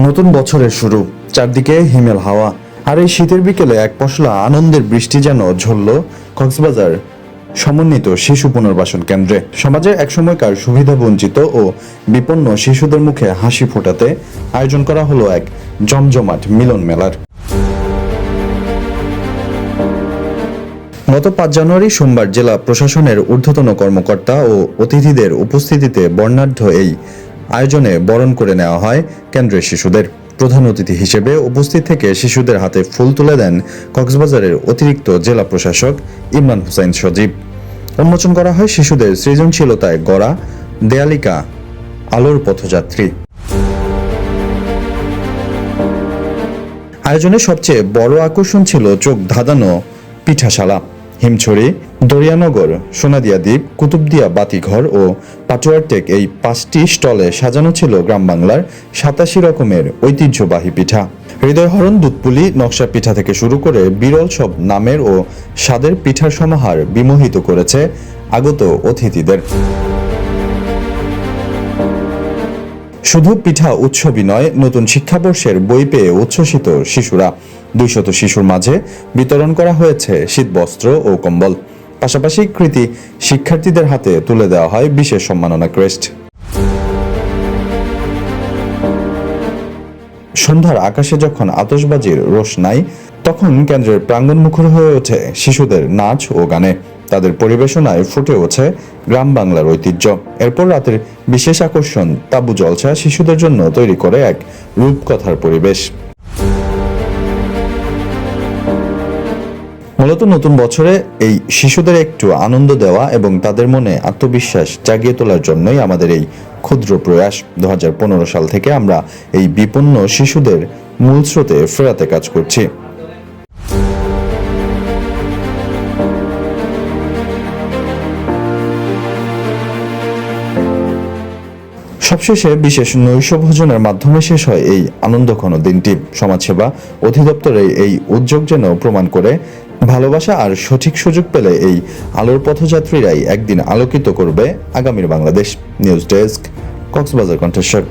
নতুন বছরের শুরু, চারদিকে হিমেল হাওয়া, আর এই শীতের বিকেলে এক পশলা আনন্দের বৃষ্টি যেন ঝরল কক্সবাজার সমন্বিত শিশু পুনর্বাসন কেন্দ্রে। সমাজের একসময়কার সুবিধাবঞ্চিত ও বিপন্ন শিশুদের মুখে হাসি ফোটাতে আয়োজন করা হলো এক জমজমাট মিলন মেলার। গত 5 জানুয়ারি সোমবার জেলা প্রশাসনের ঊর্ধ্বতন কর্মকর্তা ও অতিথিদের উপস্থিতিতে বর্ণাঢ্য এই আয়োজনে বরণ করে নেওয়া হয় কেন্দ্রের শিশুদের। প্রধান অতিথি হিসেবে উপস্থিত থেকে শিশুদের হাতে ফুল তুলে দেন কক্সবাজারের অতিরিক্ত জেলা প্রশাসক ইমরান হোসেন সজীব। উন্মোচন করা হয় শিশুদের সৃজনশীলতায় গড়া দেয়ালিকা আলোর পথযাত্রী। আয়োজনের সবচেয়ে বড় আকর্ষণ ছিল চোখ ধাঁধানো পিঠাশালা। হিমছড়ি, দরিয়ানগর, সোনাদিয়া দ্বীপ, কুতুবদিয়া বাতিঘর ও পাটুয়ারটেক এই 5টি স্টলে সাজানো ছিল গ্রাম বাংলার 87 রকমের ঐতিহ্যবাহী পিঠা। হৃদয়হরণ দুধপুলি নকশা পিঠা থেকে শুরু করে বিরল সব নামের ও স্বাদের পিঠার সমাহার বিমোহিত করেছে আগত অতিথিদের। শুধু পিঠা উৎসবই নয়, নতুন শিক্ষাবর্ষের বই পেয়ে উচ্ছ্বসিত শিশুরা। 200 শিশুর মাঝে বিতরণ করা হয়েছে শীতবস্ত্র ও কম্বল। পাশাপাশি কৃতি শিক্ষার্থীদের হাতে তুলে দেওয়া হয় বিশেষ সম্মাননা ক্রেস্ট। সন্ধ্যার আকাশে যখন আতশবাজির রোশনাই, তখন কেন্দ্রের প্রাঙ্গণ মুখর হয়ে ওঠে শিশুদের নাচ ও গানে। তাদের পরিবেশনায় ফুটে ওঠে গ্রাম বাংলার ঐতিহ্য। এরপর রাতের বিশেষ আকর্ষণ তাবু জলসা শিশুদের জন্য তৈরি করে এক রূপকথার পরিবেশ। মূলত নতুন বছরে এই শিশুদের একটু আনন্দ দেওয়া এবং তাদের মনে আত্মবিশ্বাস জাগিয়ে তোলার জন্যই আমাদের এই ক্ষুদ্র প্রয়াস। 2015 সাল থেকে আমরা এই বিপন্ন শিশুদের মূল স্রোতে ফেরাতে কাজ করছি। সবশেষে বিশেষ নৈশ ভোজনের মাধ্যমে শেষ হয় এই আনন্দঘন দিনটি। সমাজসেবা অধিদপ্তরের এই উদ্যোগ যেন প্রমাণ করে, ভালোবাসা আর সঠিক সুযোগ পেলে এই আলোর পথযাত্রীরাই একদিন আলোকিত করবে আগামীর বাংলাদেশ। নিউজ ডেস্ক, কক্সবাজার কণ্ঠস্বর।